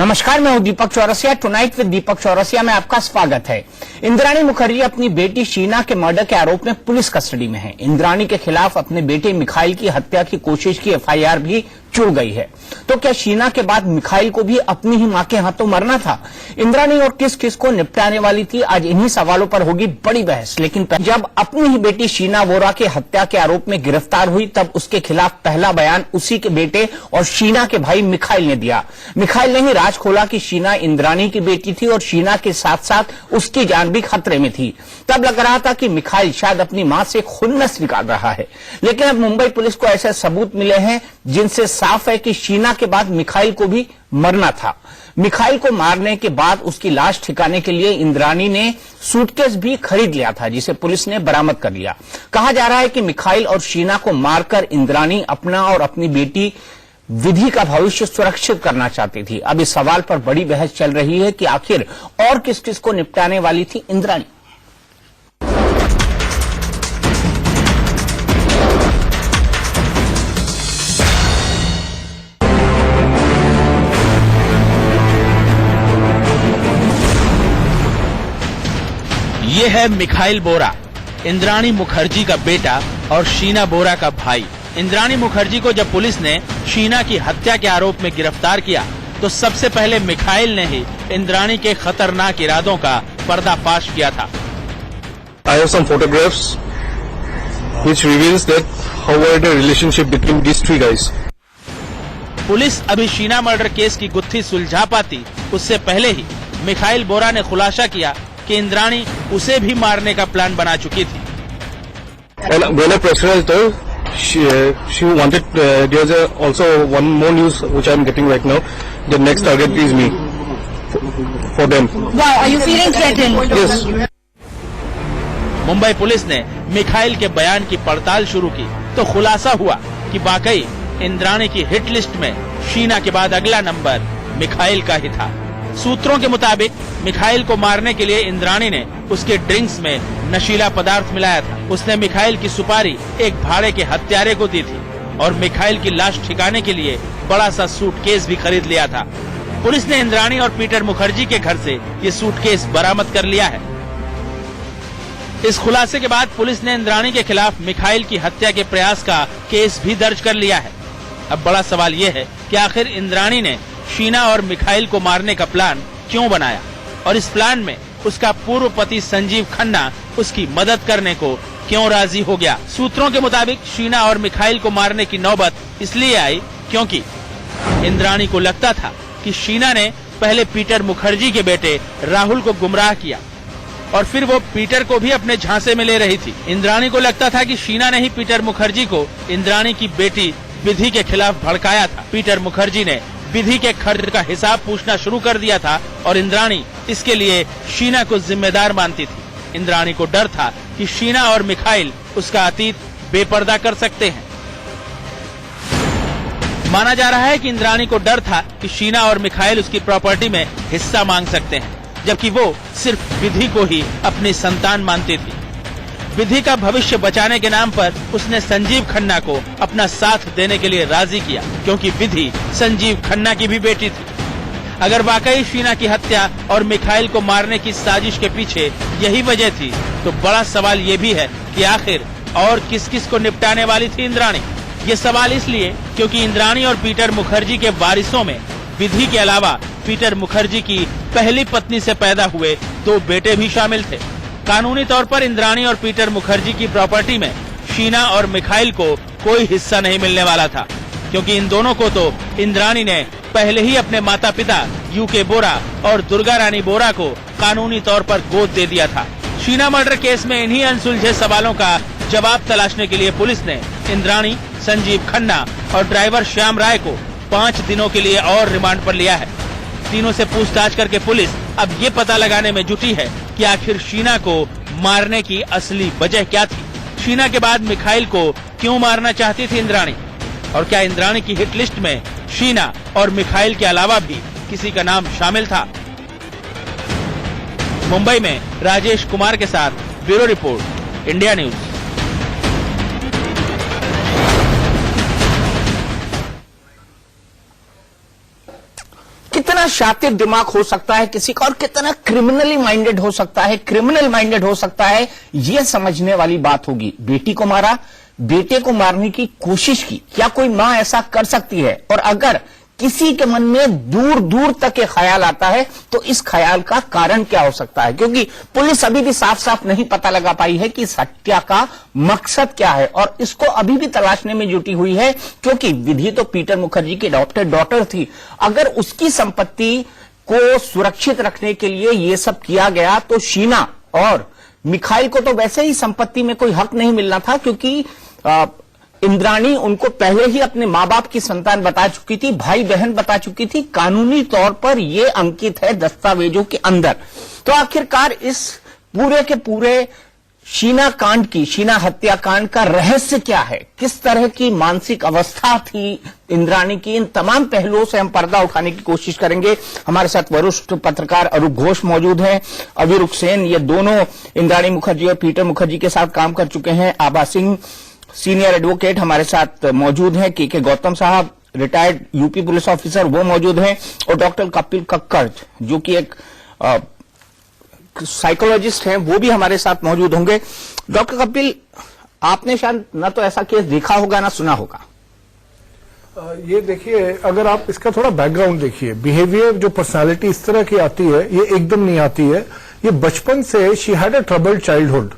नमस्कार, मैं हूं दीपक चौरसिया। टुनाइट विद दीपक चौरसिया में आपका स्वागत है। इंद्राणी मुखर्जी अपनी बेटी शीना के मर्डर के आरोप में पुलिस कस्टडी में है। इंद्राणी के खिलाफ अपने बेटे मिखाइल की हत्या की कोशिश की एफआईआर भी जुड़ गई है। तो क्या शीना के बाद मिखाइल को भी अपनी ही मां के हाथों मरना था? इंद्राणी और किस किस को निपटाने वाली थी? आज इन्हीं सवालों पर होगी बड़ी बहस। लेकिन जब अपनी ही बेटी शीना बोरा की हत्या के आरोप में गिरफ्तार हुई, तब उसके खिलाफ पहला बयान उसी के बेटे और शीना के भाई मिखाइल ने दिया। मिखाइल ने ही राज खोला कि शीना इंद्राणी की बेटी थी और शीना के साथ साथ उसकी जान भी खतरे में थी। तब लग रहा था कि मिखाइल शायद अपनी मां से खुन्नस निकाल रहा है। लेकिन अब मुंबई पुलिस को ऐसे सबूत मिले हैं जिनसे साफ है कि शीना के बाद मिखाइल को भी मरना था। मिखाइल को मारने के बाद उसकी लाश ठिकाने के लिए इंद्राणी ने सूटकेस भी खरीद लिया था, जिसे पुलिस ने बरामद कर लिया। कहा जा रहा है कि मिखाइल और शीना को मारकर इंद्राणी अपना और अपनी बेटी विधि का भविष्य सुरक्षित करना चाहती थी। अब इस सवाल पर बड़ी बहस चल रही है कि आखिर और किस किस को निपटाने वाली थी इंद्राणी। ये है मिखाइल बोरा, इंद्राणी मुखर्जी का बेटा और शीना बोरा का भाई। इंद्राणी मुखर्जी को जब पुलिस ने शीना की हत्या के आरोप में गिरफ्तार किया, तो सबसे पहले मिखाइल ने ही इंद्राणी के खतरनाक इरादों का पर्दाफाश किया था। I have some photographs which reveals that how were the relationship between these three guys. Police अभी शीना मर्डर केस की गुत्थी सुलझा पाती, उससे पहले ही मिखाइल बोरा ने खुलासा किया कि इंद्राणी उसे भी मारने का प्लान बना चुकी थी। And when I pressurized her, she wanted. There's also one more news which I'm getting right now. The next target is me for them. Why are you feeling threatened? Yes. Mumbai police ने Mikhail के बयान की पड़ताल शुरू की, तो खुलासा हुआ कि वाकई इंद्राणी की हिट लिस्ट में शीना के बाद अगला नंबर मिखाइल का ही था। सूत्रों के मुताबिक मिखाइल को मारने के लिए इंद्राणी ने उसके ड्रिंक्स में नशीला पदार्थ मिलाया था। उसने मिखाइल की सुपारी एक भाड़े के हत्यारे को दी थी और मिखाइल की लाश ठिकाने के लिए बड़ा सा सूटकेस भी खरीद लिया था। पुलिस ने इंद्राणी और पीटर मुखर्जी के घर से ये सूटकेस बरामद कर लिया है। इस खुलासे के बाद पुलिस ने इंद्राणी के खिलाफ मिखाइल की हत्या के प्रयास का केस भी दर्ज कर लिया है। अब बड़ा सवाल ये है कि आखिर इंद्राणी ने शीना और मिखाइल को मारने का प्लान क्यों बनाया और इस प्लान में उसका पूर्व पति संजीव खन्ना उसकी मदद करने को क्यों राजी हो गया। सूत्रों के मुताबिक शीना और मिखाइल को मारने की नौबत इसलिए आई क्योंकि इंद्राणी को लगता था कि शीना ने पहले पीटर मुखर्जी के बेटे राहुल को गुमराह किया और फिर वो पीटर को भी अपने झांसे में ले रही थी। इंद्राणी को लगता था कि शीना ने ही पीटर मुखर्जी को इंद्राणी की बेटी विधि के खिलाफ भड़काया था। पीटर मुखर्जी ने विधि के खर्च का हिसाब पूछना शुरू कर दिया था और इंद्राणी इसके लिए शीना को जिम्मेदार मानती थी। इंद्राणी को डर था कि शीना और मिखाइल उसका अतीत बेपर्दा कर सकते हैं। माना जा रहा है कि इंद्राणी को डर था कि शीना और मिखाइल उसकी प्रॉपर्टी में हिस्सा मांग सकते हैं, जबकि वो सिर्फ विधि को ही अपनी संतान मानती थी। विधि का भविष्य बचाने के नाम पर उसने संजीव खन्ना को अपना साथ देने के लिए राजी किया, क्योंकि विधि संजीव खन्ना की भी बेटी थी। अगर वाकई शीना की हत्या और मिखाइल को मारने की साजिश के पीछे यही वजह थी, तो बड़ा सवाल ये भी है कि आखिर और किस किस को निपटाने वाली थी इंद्राणी। ये सवाल इसलिए क्योंकि इंद्राणी और पीटर मुखर्जी के वारिसों में विधि के अलावा पीटर मुखर्जी की पहली पत्नी से पैदा हुए 2 बेटे भी शामिल थे। कानूनी तौर पर इंद्राणी और पीटर मुखर्जी की प्रॉपर्टी में शीना और मिखाइल को कोई हिस्सा नहीं मिलने वाला था, क्योंकि इन दोनों को तो इंद्राणी ने पहले ही अपने माता पिता यूके बोरा और दुर्गा रानी बोरा को कानूनी तौर पर गोद दे दिया था। शीना मर्डर केस में इन्हीं अनसुलझे सवालों का जवाब तलाशने के लिए पुलिस ने इंद्राणी, संजीव खन्ना और ड्राइवर श्याम राय को 5 दिनों के लिए और रिमांड पर लिया है। तीनों से पूछताछ करके पुलिस अब ये पता लगाने में जुटी है कि आखिर शीना को मारने की असली वजह क्या थी। शीना के बाद मिखाइल को क्यों मारना चाहती थी इंद्राणी, और क्या इंद्राणी की हिट लिस्ट में शीना और मिखाइल के अलावा भी किसी का नाम शामिल था। मुंबई में राजेश कुमार के साथ ब्यूरो रिपोर्ट, इंडिया न्यूज। कितना शातिर दिमाग हो सकता है किसी का और कितना क्रिमिनली माइंडेड हो सकता है, क्रिमिनल माइंडेड हो सकता है, यह समझने वाली बात होगी। बेटी को मारा, बेटे को मारने की कोशिश की, क्या कोई मां ऐसा कर सकती है? और अगर किसी के मन में दूर दूर तक ये ख्याल आता है तो इस ख्याल का कारण क्या हो सकता है? क्योंकि पुलिस अभी भी साफ साफ नहीं पता लगा पाई है कि इस हत्या का मकसद क्या है, और इसको अभी भी तलाशने में जुटी हुई है। क्योंकि विधि तो पीटर मुखर्जी की अडॉप्टेड डॉटर थी, अगर उसकी संपत्ति को सुरक्षित रखने के लिए यह सब किया गया तो शीना और मिखाइल को तो वैसे ही संपत्ति में कोई हक नहीं मिलना था, क्योंकि इंद्राणी उनको पहले ही अपने मां बाप की संतान बता चुकी थी, भाई बहन बता चुकी थी, कानूनी तौर पर यह अंकित है दस्तावेजों के अंदर। तो आखिरकार इस पूरे के पूरे शीना कांड की, शीना हत्याकांड का रहस्य क्या है? किस तरह की मानसिक अवस्था थी इंद्राणी की? इन तमाम पहलुओं से हम पर्दा उठाने की कोशिश करेंगे। हमारे साथ वरिष्ठ पत्रकार अरूप घोष मौजूद हैं, अविरुक सेन, ये दोनों इंद्राणी मुखर्जी और पीटर मुखर्जी के साथ काम कर चुके हैं। आभा सिंह सीनियर एडवोकेट हमारे साथ मौजूद हैं, के गौतम साहब रिटायर्ड यूपी पुलिस ऑफिसर वो मौजूद हैं, और डॉक्टर कपिल कक्कड़ जो कि एक साइकोलॉजिस्ट हैं वो भी हमारे साथ मौजूद होंगे। डॉक्टर कपिल, आपने शायद ना तो ऐसा केस देखा होगा ना सुना होगा। ये देखिए, अगर आप इसका थोड़ा बैकग्राउंड देखिए, बिहेवियर जो पर्सनालिटी इस तरह की आती है ये एकदम नहीं आती है। ये बचपन से she had a troubled childhood,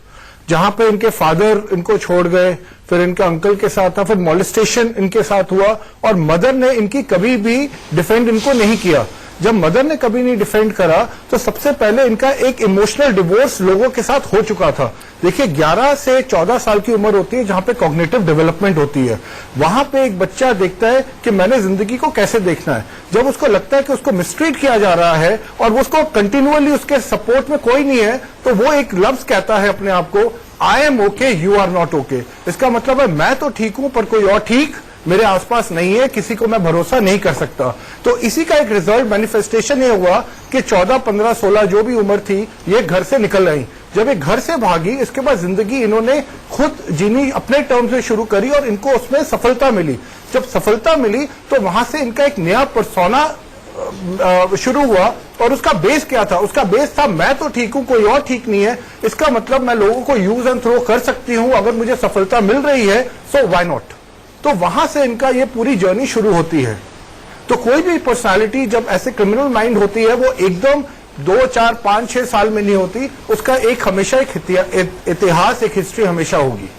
जहां पे इनके फादर इनको छोड़ गए, फिर इनके अंकल के साथ था, फिर मॉलेस्टेशन इनके साथ हुआ, और मदर ने इनकी कभी भी डिफेंड इनको नहीं किया। जब मदर ने कभी नहीं डिफेंड करा तो सबसे पहले इनका एक इमोशनल डिवोर्स लोगों के साथ हो चुका था। देखिए 11 से 14 साल की उम्र होती है जहां पे कॉग्निटिव डेवलपमेंट होती है, वहां पे एक बच्चा देखता है कि मैंने जिंदगी को कैसे देखना है। जब उसको लगता है कि उसको मिसट्रीट किया जा रहा है और वो उसको कंटिन्यूअली उसके सपोर्ट में कोई नहीं है, तो वो एक लफ्ज कहता है अपने आप को, I am okay you are not okay. इसका मतलब है मैं तो ठीक हूं पर कोई और ठीक मेरे आसपास नहीं है, किसी को मैं भरोसा नहीं कर सकता। तो इसी का एक रिजल्ट मैनिफेस्टेशन ये हुआ कि 14, 15, 16 जो भी उम्र थी ये घर से निकल आई। जब ये घर से भागी, इसके बाद जिंदगी इन्होंने खुद जीनी अपने टर्म से शुरू करी और इनको उसमें सफलता मिली। जब सफलता मिली तो वहां से इनका एक नया पर्सोना शुरू हुआ, और उसका बेस क्या था? उसका बेस था मैं तो ठीक हूं, कोई और ठीक नहीं है, इसका मतलब मैं लोगों को यूज एंड थ्रो कर सकती हूं, अगर मुझे सफलता मिल रही है सो व्हाई नॉट। तो वहां से इनका ये पूरी जर्नी शुरू होती है। तो कोई भी पर्सनालिटी जब ऐसे क्रिमिनल माइंड होती है वो एकदम 2, 4, 5, 6 साल में नहीं होती, उसका एक हमेशा एक इतिहास, एक हिस्ट्री हमेशा होगी,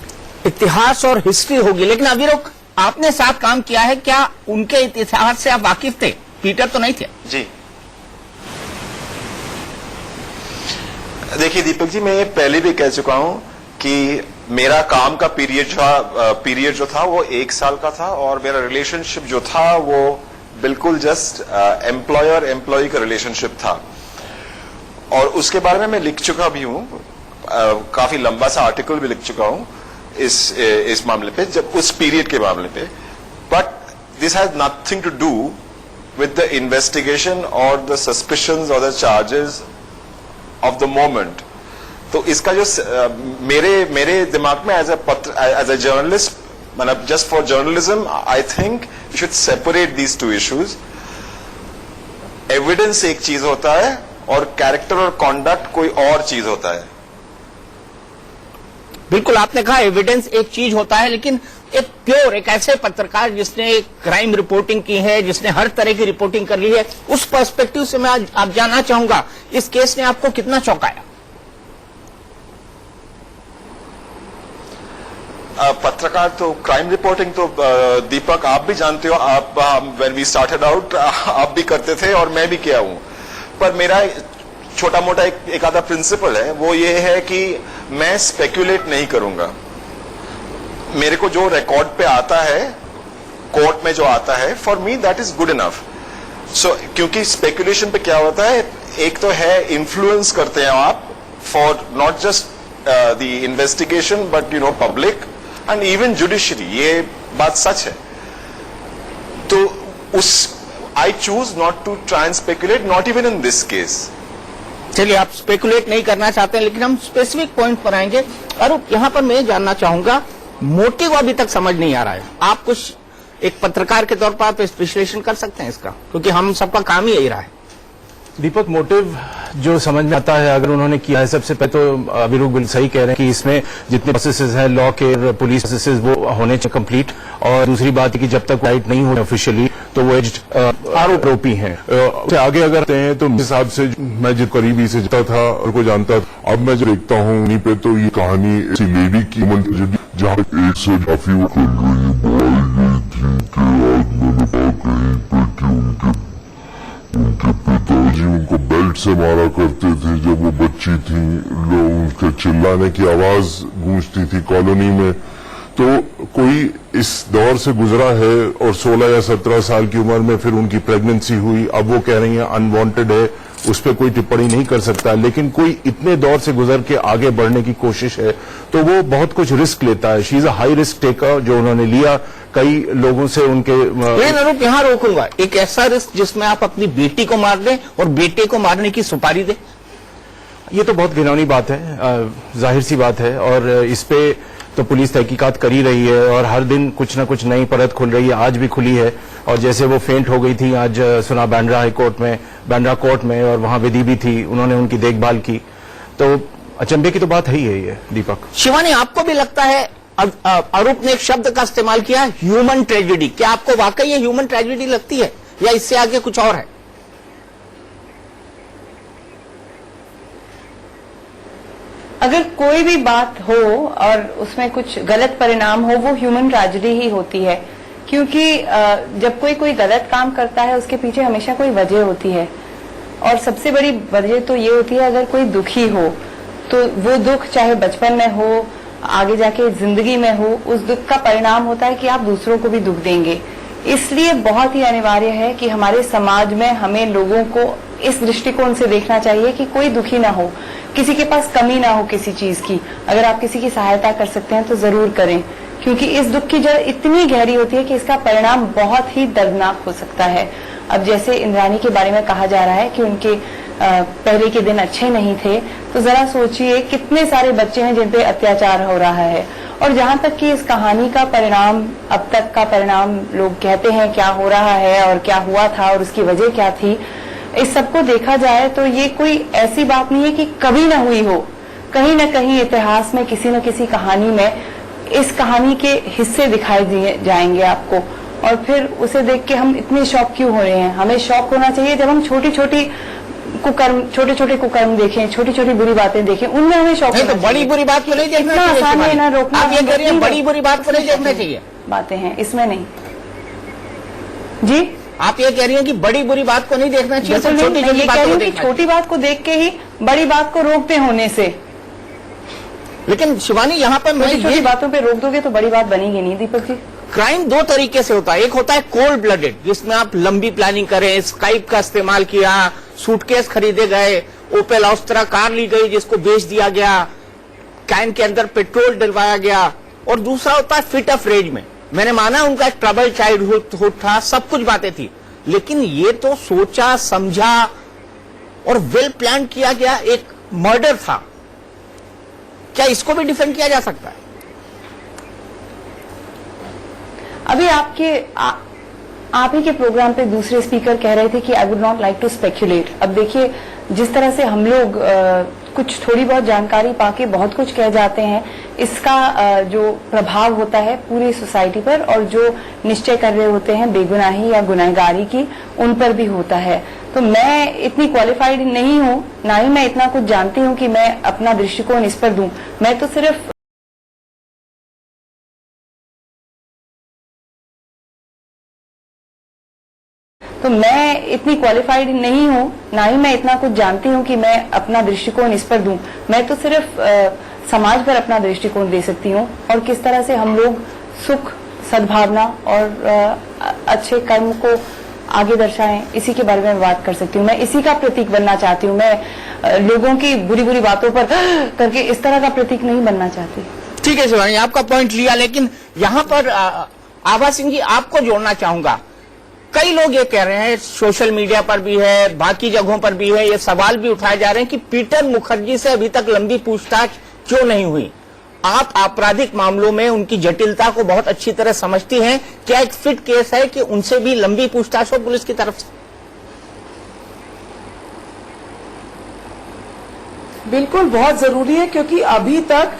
इतिहास और हिस्ट्री होगी। लेकिन अविरुक, आपने साथ काम किया है, क्या उनके इतिहास से आप वाकिफ थे? पीटर तो नहीं थे। जी देखिए दीपक जी, मैं ये पहले भी कह चुका हूं कि मेरा काम का पीरियड जो था वो 1 साल का था, और मेरा रिलेशनशिप जो था वो बिल्कुल जस्ट एम्प्लॉयर एम्प्लॉय का रिलेशनशिप था। और उसके बारे में मैं लिख चुका भी हूं, काफी लंबा सा आर्टिकल भी लिख चुका हूं इस मामले पे, जब उस पीरियड के मामले पे। But this has nothing to do with the investigation or the suspicions or the charges of the moment. तो इसका जो मेरे दिमाग में as a journalist, मतलब just for journalism, I think we should separate these two issues. Evidence एक चीज होता है और character और conduct कोई और चीज होता है। बिल्कुल, आपने कहा एविडेंस एक चीज होता है, लेकिन एक प्योर, एक ऐसे पत्रकार जिसने क्राइम रिपोर्टिंग की है, जिसने हर तरह की रिपोर्टिंग कर ली है, उस पर्सपेक्टिव से मैं आज आप जानना चाहूंगा इस केस ने आपको कितना चौंकाया? पत्रकार तो, क्राइम रिपोर्टिंग तो दीपक आप भी जानते हो, आप व्हेन वी स्टार्टेड आउट आप भी करते थे और मैं भी किया हूं। पर मेरा छोटा मोटा एक आधा प्रिंसिपल है, वो ये है कि मैं स्पेक्यूलेट नहीं करूंगा। मेरे को जो रिकॉर्ड पे आता है, कोर्ट में जो आता है, for me that is good enough. So क्योंकि स्पेक्यूलेशन पे क्या होता है, एक तो है इन्फ्लुएंस करते हैं आप for not just the investigation but you know public and even judiciary, ये बात सच है। तो उस I choose not to try and speculate, not even in this case. चलिए, आप स्पेकुलेट नहीं करना चाहते हैं, लेकिन हम स्पेसिफिक पॉइंट पर आएंगे। और यहां पर मैं जानना चाहूंगा, मोटिव अभी तक समझ नहीं आ रहा है। आप कुछ एक पत्रकार के तौर पर आप विश्लेषण कर सकते हैं इसका, क्योंकि हम सबका काम ही यही रहा है। दीपक, मोटिव जो समझ में आता है अगर उन्होंने किया है, सबसे पहले तो अभिरूप बिल्कुल सही कह रहे हैं कि इसमें जितने प्रोसेसेस हैं लॉ के, पुलिस प्रोसेसेस, वो होने चाहिए कंप्लीट। और दूसरी बात है कि जब तक राइट नहीं हो ऑफिशियली तो वो आरोपी हैं। आगे अगर आते हैं तो मेरे हिसाब से मैं जो करीबी से जाता था और को जानता था, अब मैं जो देखता हूँ उन्हीं पे तो ये कहानी ऐसी लेडी की जहाँ एक से काफी वो कर रही उनके पिताजी उनको बेल्ट से मारा करते थे जब वो बच्ची थी। लोग उनके चिल्लाने की आवाज गूंजती थी कॉलोनी में। तो कोई इस दौर से गुजरा है और 16 या 17 साल की उम्र में फिर उनकी प्रेगनेंसी हुई, अब वो कह रही हैं अनवांटेड है, उस पर कोई टिप्पणी नहीं कर सकता। लेकिन कोई इतने दौर से गुजर के आगे बढ़ने की कोशिश है तो वो बहुत कुछ रिस्क लेता है। She is a high risk taker जो उन्होंने लिया। कई लोगों से उनके आरोप यहाँ रोकूंगा, एक ऐसा रिस्क जिसमें आप अपनी बेटी को मार दें और बेटे को मारने की सुपारी दें, ये तो बहुत घिनौनी बात है, जाहिर सी बात है। और इस पे तो पुलिस तहकीकात कर ही रही है और हर दिन कुछ न कुछ नई परत खुल रही है। आज भी खुली है और जैसे वो फेंट हो गई थी, आज सुना बांद्रा हाईकोर्ट में, बांद्रा कोर्ट में, और वहां विधि भी थी, उन्होंने उनकी देखभाल की। तो अचंभे की तो बात है ही है ये। दीपक, शिवानी, आपको भी लगता है आरोप ने एक शब्द का इस्तेमाल किया, ह्यूमन ट्रेजेडी, क्या आपको वाकई ये ह्यूमन ट्रेजेडी लगती है या इससे आगे कुछ और है? अगर कोई भी बात हो और उसमें कुछ गलत परिणाम हो, वो ह्यूमन ट्रेजेडी ही होती है। क्योंकि जब कोई गलत काम करता है उसके पीछे हमेशा कोई वजह होती है, और सबसे बड़ी वजह तो ये होती है अगर कोई दुखी हो तो वो दुख चाहे बचपन में हो, आगे जाके जिंदगी में हो, उस दुख का परिणाम होता है कि आप दूसरों को भी दुख देंगे। इसलिए बहुत ही अनिवार्य है कि हमारे समाज में हमें लोगों को इस दृष्टिकोण से देखना चाहिए कि कोई दुखी ना हो, किसी के पास कमी ना हो किसी चीज की। अगर आप किसी की सहायता कर सकते हैं तो जरूर करें, क्योंकि इस दुख की जड़ इतनी गहरी होती है कि इसका परिणाम बहुत ही दर्दनाक हो सकता है। अब जैसे इंद्राणी के बारे में कहा जा रहा है कि उनके पहले के दिन अच्छे नहीं थे, तो जरा सोचिए कितने सारे बच्चे हैं जिन पे अत्याचार हो रहा है। और जहां तक कि इस कहानी का परिणाम, अब तक का परिणाम लोग कहते हैं क्या हो रहा है और क्या हुआ था और उसकी वजह क्या थी, इस सबको देखा जाए तो ये कोई ऐसी बात नहीं है कि कभी ना हुई हो। कहीं न कहीं इतिहास में किसी न किसी कहानी में इस कहानी के हिस्से दिखाई दिए जाएंगे आपको, और फिर उसे देख के हम इतने शौक क्यों हो रहे हैं? हमें शौक होना चाहिए जब हम छोटे छोटे कुकर्म देखें, छोटी छोटी बुरी बातें देखें, उनमें हमें शौक नहीं, तो बड़ी बुरी बात को नहीं देखना चाहिए। आसान है ना रोकना। आप ये कह रही हैं बड़ी बुरी बात को नहीं देखना चाहिए, बातें हैं इसमें नहीं। जी, आप ये कह रही हैं कि बड़ी बुरी बात को नहीं देखना चाहिए, छोटी छोटी बात को देख के ही बड़ी बात को रोकते होने से। लेकिन शिवानी, यहाँ पर मैं छोटी बातों पे रोक दोगे तो बड़ी बात बनेगी नहीं दीपक जी। क्राइम दो तरीके से होता है, एक होता है कोल्ड ब्लडेड, जिसमें आप लंबी प्लानिंग करें, स्काइप का इस्तेमाल किया, सूटकेस खरीदे गए, ओपेल ऑस्त्रा कार ली गई जिसको बेच दिया गया, कैन के अंदर पेट्रोल डलवाया गया। और दूसरा होता है फिट ऑफ रेज में, मैंने माना उनका एक ट्रबल चाइल्डहुड था, सब कुछ बातें थी, लेकिन ये तो सोचा समझा और वेल प्लान किया गया एक मर्डर था। क्या इसको भी डिफेंड किया जा सकता है? अभी आप ही के प्रोग्राम पे दूसरे स्पीकर कह रहे थे कि I would not like to speculate. अब देखिए, जिस तरह से हम लोग कुछ थोड़ी बहुत जानकारी पाके बहुत कुछ कह जाते हैं, इसका जो प्रभाव होता है पूरी सोसाइटी पर, और जो निश्चय कर रहे होते हैं बेगुनाही या गुनहगारी की, उन पर भी होता है। तो मैं इतनी क्वालिफाइड नहीं हूं, ना ही मैं इतना कुछ जानती हूं कि मैं अपना दृष्टिकोण इस पर दूं। मैं तो सिर्फ मैं तो सिर्फ समाज पर अपना दृष्टिकोण दे सकती हूँ, और किस तरह से हम लोग सुख, सद्भावना और अच्छे कर्म को आगे दर्शाएं, इसी के बारे में बात कर सकती हूँ। मैं इसी का प्रतीक बनना चाहती हूँ। मैं लोगों की बुरी बुरी बातों पर करके इस तरह का प्रतीक नहीं बनना चाहती। ठीक है शिवानी, आपका पॉइंट लिया, लेकिन यहाँ पर आभा सिंह जी, आपको जोड़ना चाहूंगा। कई लोग ये कह रहे हैं, सोशल मीडिया पर भी है, बाकी जगहों पर भी है, ये सवाल भी उठाए जा रहे हैं कि पीटर मुखर्जी से अभी तक लंबी पूछताछ क्यों नहीं हुई? आप आपराधिक मामलों में उनकी जटिलता को बहुत अच्छी तरह समझती हैं, क्या एक फिट केस है कि उनसे भी लंबी पूछताछ हो पुलिस की तरफ से? बिल्कुल बहुत जरूरी है, क्योंकि अभी तक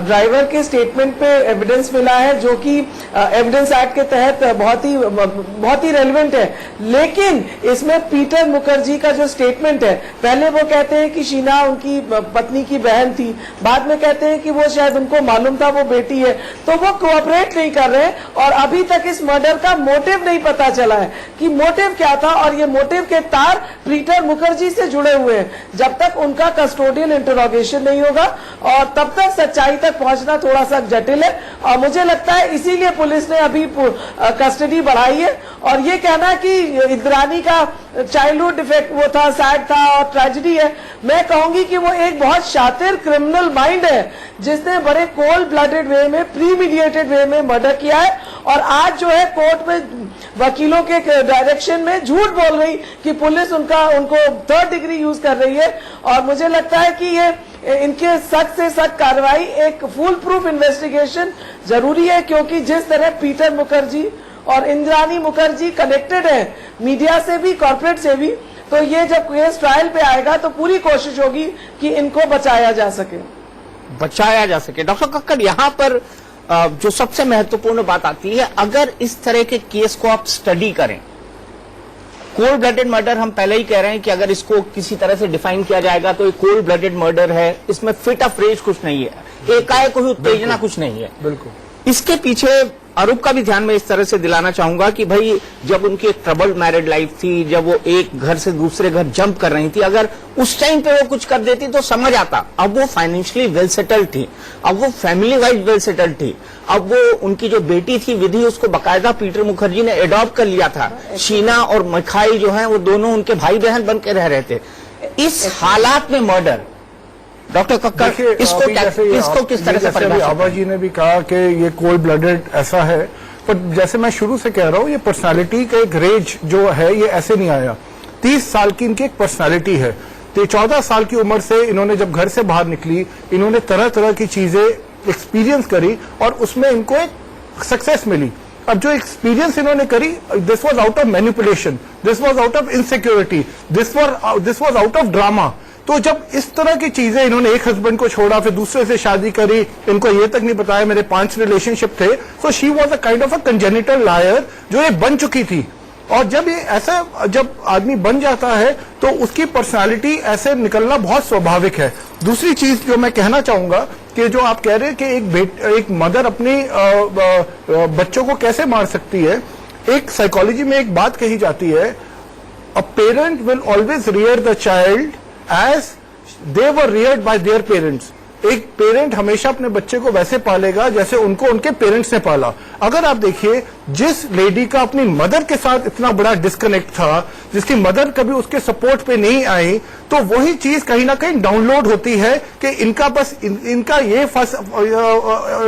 ड्राइवर के स्टेटमेंट पे एविडेंस मिला है जो कि एविडेंस एक्ट के तहत बहुत ही रेलेवेंट है। लेकिन इसमें पीटर मुखर्जी का जो स्टेटमेंट है, पहले वो कहते हैं कि शीना उनकी पत्नी की बहन थी, बाद में कहते हैं कि वो शायद उनको मालूम था वो बेटी है, तो वो कोऑपरेट नहीं कर रहे और अभी तक इस मर्डर का मोटिव नहीं पता चला है कि मोटिव क्या था, और ये मोटिव के तार पीटर मुखर्जी से जुड़े हुए हैं। जब तक उनका कस्टोडियल इंटरोगेशन नहीं होगा और तब तक सच्चाई तक पहुंचना थोड़ा सा जटिल है, और मुझे लगता है इसीलिए पुलिस ने अभी कस्टडी बढ़ाई है। और ये कहना कि इंद्रानी का चाइल्डहुड डिफेक्ट वो था, सैड था और ट्रेजेडी है, मैं कहूंगी कि वो एक बहुत शातिर क्रिमिनल माइंड है जिसने बड़े कोल्ड ब्लडेड वे में, प्रीमीडिएटेड वे में मर्डर किया है, और आज जो है कोर्ट में वकीलों के डायरेक्शन में झूठ बोल रही कि पुलिस उनको 3rd डिग्री यूज कर रही है। और मुझे लगता है कि ये इनके सख्त से सख्त कार्रवाई, एक फुल प्रूफ इन्वेस्टिगेशन जरूरी है, क्योंकि जिस तरह पीटर मुखर्जी और इंद्रानी मुखर्जी कनेक्टेड है मीडिया से भी, कॉर्पोरेट से भी, तो ये जब केस ट्रायल पे आएगा तो पूरी कोशिश होगी कि इनको बचाया जा सके। डॉक्टर कक्कड़, यहाँ पर जो सबसे महत्वपूर्ण बात आती है, अगर इस तरह के केस को आप स्टडी करें, कोल्ड ब्लडेड मर्डर हम पहले ही कह रहे हैं कि अगर इसको किसी तरह से डिफाइन किया जाएगा तो ये कोल्ड ब्लडेड मर्डर है, इसमें फिट ऑफ रेज कुछ नहीं है, एकाएक कोई उत्तेजना कुछ नहीं है। बिल्कुल इसके पीछे अरूप का भी ध्यान मैं इस तरह से दिलाना चाहूंगा कि भाई जब उनकी एक ट्रबल्ड मैरिड लाइफ थी, जब वो एक घर से दूसरे घर जंप कर रही थी, अगर उस टाइम पे वो कुछ कर देती तो समझ आता। अब वो फाइनेंशियली वेल सेटल्ड थी, अब वो फैमिली वाइज वेल सेटल्ड थी, अब वो उनकी जो बेटी थी विधि, उसको बकायदा पीटर मुखर्जी ने एडॉप्ट कर लिया था। शीना और मिखाइल जो है वो दोनों उनके भाई बहन बन के रह रहे थे। इस हालात में मर्डर, डॉक्टर कक्कड़, इसको किस तरह से परिभाषित? आबा जी ने भी कहा कि ये कोल्ड ब्लडेड ऐसा है, पर जैसे मैं शुरू से कह रहा हूँ, ये पर्सनालिटी का एक रेंज जो है ये ऐसे नहीं आया। 30 साल की इनकी एक पर्सनालिटी है, तो 14 साल की उम्र से इन्होंने जब घर से बाहर निकली, इन्होंने तरह तरह की चीजें एक्सपीरियंस करी और उसमें इनको एक सक्सेस मिली। अब जो एक्सपीरियंस इन्होंने करी, this was out of manipulation, this was out of insecurity, this was out of drama. तो जब इस तरह की चीजें, इन्होंने एक हस्बैंड को छोड़ा, फिर दूसरे से शादी करी, इनको ये तक नहीं बताया मेरे 5 रिलेशनशिप थे, so she was a kind of a congenital liar जो ये बन चुकी थी। और जब ये ऐसा, जब आदमी बन जाता है तो उसकी पर्सनालिटी ऐसे निकलना बहुत स्वाभाविक है। दूसरी चीज जो मैं कहना चाहूंगा कि जो आप कह रहे हैं कि एक मदर अपनी बच्चों को कैसे मार सकती है, एक साइकोलॉजी में एक बात कही जाती है, a parent will always rear the child as they were reared by their parents. एक पेरेंट हमेशा अपने बच्चे को वैसे पालेगा जैसे उनको उनके पेरेंट्स ने पाला। अगर आप देखिए, जिस लेडी का अपनी मदर के साथ इतना बड़ा डिस्कनेक्ट था, जिसकी मदर कभी उसके सपोर्ट पे नहीं आई, तो वही चीज कहीं ना कहीं डाउनलोड होती है कि इनका बस इनका ये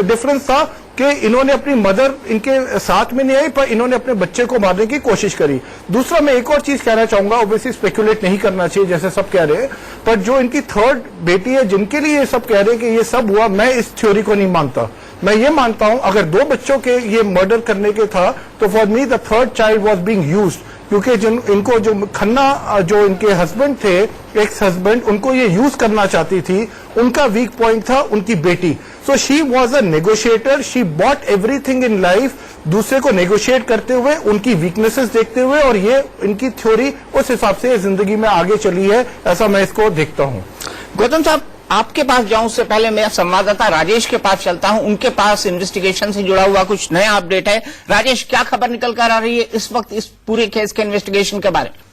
डिफरेंस था कि इन्होंने अपनी मदर इनके साथ में नहीं आई, पर इन्होंने अपने बच्चे को मारने की कोशिश करी। दूसरा, मैं एक और चीज कहना चाहूंगा, ऑब्वियसली स्पेकुलेट नहीं करना चाहिए जैसे सब कह रहे हैं, पर जो इनकी 3rd बेटी है जिनके लिए ये सब कह रहे हैं कि ये सब हुआ, मैं इस थ्योरी को नहीं मानता। मैं ये मानता हूं अगर 2 बच्चों के ये मर्डर करने के था तो for me the 3rd child was being used, क्योंकि इनको जो खन्ना, जो इनके हस्बैंड थे, एक्स हस्बैंड, उनको ये यूज करना चाहती थी, उनका वीक पॉइंट था उनकी बेटी। सो she was a negotiator, she bought everything in life, दूसरे को नेगोशिएट करते हुए, उनकी वीकनेसेस देखते हुए, और ये इनकी थ्योरी उस हिसाब से जिंदगी में आगे चली है, ऐसा मैं इसको देखता हूं। गौतम साहब, आपके पास जाऊं उससे पहले मैं संवाददाता राजेश के पास चलता हूं, उनके पास इन्वेस्टिगेशन से जुड़ा हुआ कुछ नया अपडेट है। राजेश, क्या खबर निकल कर आ रही है इस वक्त इस पूरे केस के इन्वेस्टिगेशन के बारे में?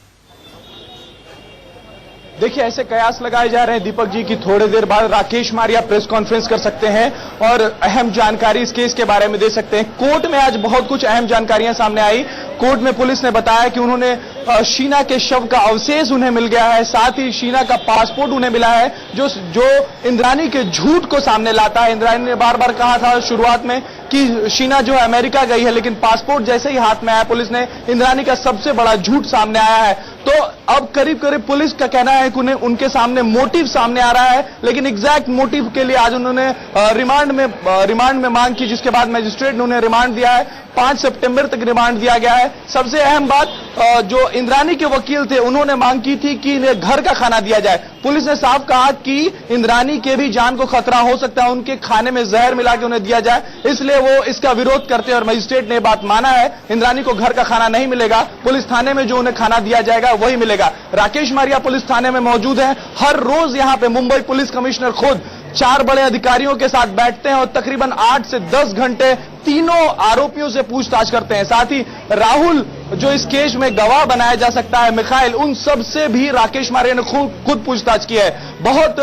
देखिए, ऐसे कयास लगाए जा रहे हैं दीपक जी की थोड़ी देर बाद राकेश मारिया प्रेस कॉन्फ्रेंस कर सकते हैं और अहम जानकारी इस केस के बारे में दे सकते हैं। कोर्ट में आज बहुत कुछ अहम जानकारियां सामने आई। कोर्ट में पुलिस ने बताया कि उन्होंने शीना के शव का अवशेष उन्हें मिल गया है, साथ ही शीना का पासपोर्ट उन्हें मिला है, जो इंद्रानी के झूठ को सामने लाता है। इंद्रानी ने बार बार कहा था शुरुआत में कि शीना जो है अमेरिका गई है, लेकिन पासपोर्ट जैसे ही हाथ में आया, पुलिस ने इंद्रानी का सबसे बड़ा झूठ सामने आया है। तो अब करीब करीब पुलिस का कहना है कि उन्हें उनके सामने मोटिव सामने आ रहा है, लेकिन एग्जैक्ट मोटिव के लिए आज उन्होंने रिमांड में मांग की, जिसके बाद मजिस्ट्रेट ने उन्हें रिमांड दिया है। 5 सितंबर तक रिमांड दिया गया है। सबसे अहम बात, जो इंद्राणी के वकील थे उन्होंने मांग की थी कि इन्हें घर का खाना दिया जाए। पुलिस ने साफ कहा कि इंद्राणी के भी जान को खतरा हो सकता है, उनके खाने में जहर मिला के उन्हें दिया जाए, इसलिए वो इसका विरोध करते हैं और मजिस्ट्रेट ने बात माना है। इंद्राणी को घर का खाना नहीं मिलेगा, पुलिस थाने में जो उन्हें खाना दिया जाएगा वही मिलेगा। राकेश मारिया पुलिस थाने में मौजूद है। हर रोज यहां पे मुंबई पुलिस कमिश्नर खुद 4 बड़े अधिकारियों के साथ बैठते हैं और तकरीबन 8 से 10 घंटे तीनों आरोपियों से पूछताछ करते हैं। साथ ही राहुल, जो इस केस में गवाह बनाया जा सकता है, मिखाइल, उन सब से भी राकेश मारिया ने खुद पूछताछ की है। बहुत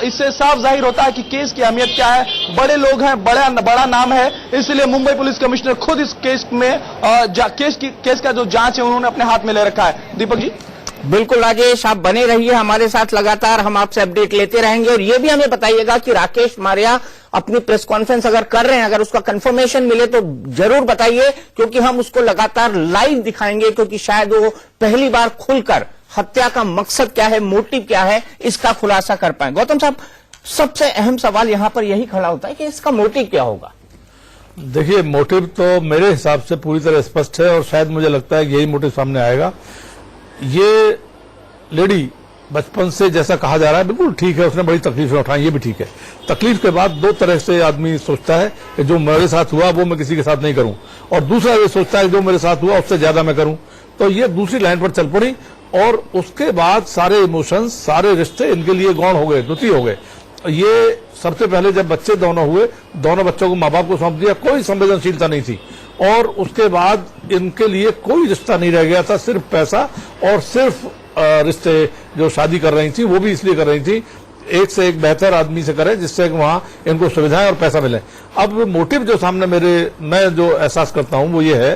इससे साफ जाहिर होता है कि केस की अहमियत क्या है। बड़े लोग हैं, बड़ा नाम है, इसलिए मुंबई पुलिस कमिश्नर खुद इस केस में केस का जो जांच है उन्होंने अपने हाथ में ले रखा है। दीपक जी। बिल्कुल राजेश, आप बने रहिए हमारे साथ, लगातार हम आपसे अपडेट लेते रहेंगे। और ये भी हमें बताइएगा कि राकेश मारिया अपनी प्रेस कॉन्फ्रेंस अगर कर रहे हैं, अगर उसका कंफर्मेशन मिले तो जरूर बताइए, क्योंकि हम उसको लगातार लाइव दिखाएंगे, क्योंकि शायद वो पहली बार खुलकर हत्या का मकसद क्या है, मोटिव क्या है, इसका खुलासा कर पाए। गौतम साहब, सबसे अहम सवाल यहां पर यही खड़ा होता है कि इसका मोटिव क्या होगा। देखिए, मोटिव तो मेरे हिसाब से पूरी तरह स्पष्ट है और शायद मुझे लगता है कि यही मोटिव सामने आएगा। ये लेडी बचपन से, जैसा कहा जा रहा है, बिल्कुल ठीक है, उसने बड़ी तकलीफें उठाई, ये भी ठीक है। तकलीफ के बाद 2 तरह से आदमी सोचता है कि जो मेरे साथ हुआ वो मैं किसी के साथ नहीं करूं, और दूसरा ये सोचता है कि जो मेरे साथ हुआ उससे ज्यादा मैं करूं। तो ये दूसरी लाइन पर चल पड़ी और उसके बाद सारे इमोशंस, सारे रिश्ते इनके लिए गौण हो गए, द्वितीय हो गए। ये सबसे पहले जब बच्चे दोनों हुए, दोनों बच्चों को माँ बाप को सौंप दिया, कोई संवेदनशीलता नहीं थी, और उसके बाद इनके लिए कोई रिश्ता नहीं रह गया था, सिर्फ पैसा और सिर्फ रिश्ते। जो शादी कर रही थी वो भी इसलिए कर रही थी एक से एक बेहतर आदमी से करें, जिससे वहां इनको सुविधाएं और पैसा मिले। अब मोटिव जो सामने मैं जो एहसास करता हूं वो ये है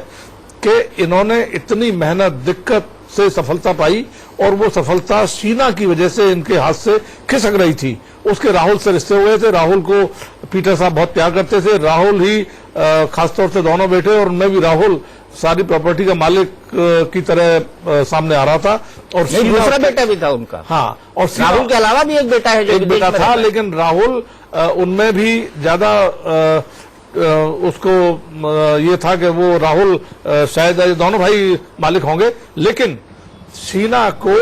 कि इन्होंने इतनी मेहनत, दिक्कत से सफलता पाई, और वो सफलता शीना की वजह से इनके हाथ से खिसक रही थी। उसके राहुल से रिश्ते हो गए थे, राहुल को पीटर साहब बहुत प्यार करते थे, राहुल ही खासतौर से दोनों बेटे, और उनमें भी राहुल सारी प्रॉपर्टी का मालिक की तरह सामने आ रहा था। और दूसरा बेटा भी था उनका। हाँ, और राहुल के अलावा भी एक बेटा है, जो एक बेटा था, लेकिन राहुल उनमें भी ज्यादा उसको ये था कि वो राहुल शायद दोनों भाई मालिक होंगे, लेकिन शीना को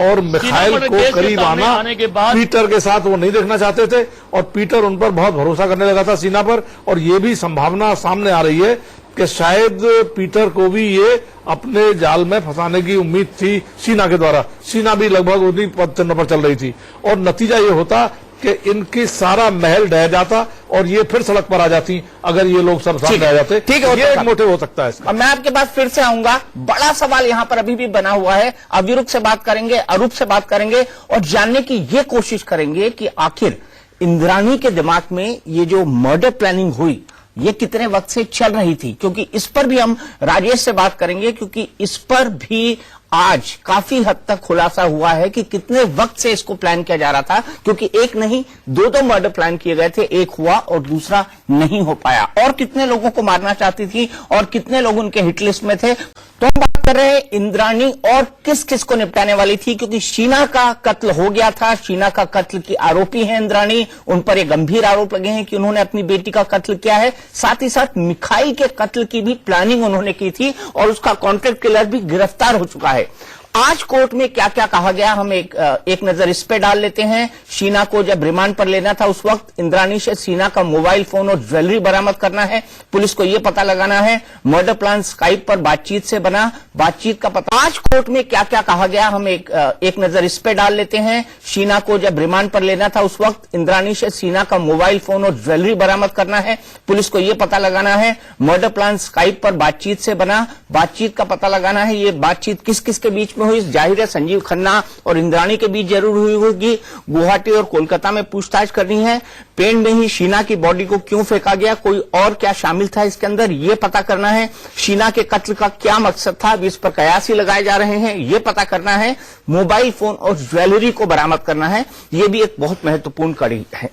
और मिखाइल को करीब आने के बाद पीटर के साथ वो नहीं देखना चाहते थे, और पीटर उन पर बहुत भरोसा करने लगा था शीना पर। और ये भी संभावना सामने आ रही है कि शायद पीटर को भी ये अपने जाल में फंसाने की उम्मीद थी शीना के द्वारा। शीना भी लगभग उन्हीं पद चिन्ह पर चल रही थी, और नतीजा ये होता कि इनकी सारा महल ढह जाता और ये फिर सड़क पर आ जाती अगर ये लोग सब सामने आ जाते। ठीक है, ये एक मोटिव हो सकता है इसका। मैं आपके पास फिर से आऊंगा। बड़ा सवाल यहां पर अभी भी बना हुआ है। अविरुद्ध से बात करेंगे, अरूप से बात करेंगे, और जानने की ये कोशिश करेंगे कि आखिर इंद्राणी के दिमाग में ये जो मर्डर प्लानिंग हुई, ये कितने वक्त से चल रही थी, क्योंकि इस पर भी हम राजेश से बात करेंगे, क्योंकि इस पर भी आज काफी हद तक खुलासा हुआ है कि कितने वक्त से इसको प्लान किया जा रहा था, क्योंकि एक नहीं 2 मर्डर प्लान किए गए थे, एक हुआ और दूसरा नहीं हो पाया। और कितने लोगों को मारना चाहती थी और कितने लोग उनके हिट लिस्ट में थे। तो हम बात कर रहे हैं इंद्राणी और किस किस को निपटाने वाली थी, क्योंकि शीना का कत्ल हो गया था। शीना का कत्ल की आरोपी है इंद्राणी, उन पर एक गंभीर आरोप लगे हैं कि उन्होंने अपनी बेटी का कत्ल किया है। साथ ही साथ मिखाइल के कत्ल की भी प्लानिंग उन्होंने की थी, और उसका कॉन्ट्रैक्ट किलर भी गिरफ्तार हो चुका है। आज कोर्ट में क्या क्या कहा गया, हम एक नजर इस पे डाल लेते हैं। शीना को जब रिमांड पर लेना था, उस वक्त इंद्राणी से शीना का मोबाइल फोन और ज्वेलरी बरामद करना है। पुलिस को यह पता लगाना है मर्डर प्लान स्काइप पर बातचीत से बना, बातचीत का पता। आज कोर्ट में क्या क्या कहा गया, हम एक नजर इस पे डाल लेते हैं। शीना को जब रिमांड पर लेना था, उस वक्त इंद्राणी से शीना का मोबाइल फोन और ज्वेलरी बरामद करना है। पुलिस को यह पता लगाना है मर्डर प्लान स्काइप पर बातचीत से बना, बातचीत का पता लगाना है ये बातचीत किस किस के बीच में हुई। जाहिर है संजीव खन्ना और इंद्राणी के बीच जरूर हुई होगी। गुवाहाटी और कोलकाता में पूछताछ करनी है। पेड़ में ही शीना की बॉडी को क्यों फेंका गया, कोई और क्या शामिल था इसके अंदर, ये पता करना है। शीना के कत्ल का क्या मकसद था, अभी इस पर कयास ही लगाए जा रहे हैं, ये पता करना है। मोबाइल फोन और ज्वेलरी को बरामद करना है, ये भी एक बहुत महत्वपूर्ण कड़ी है।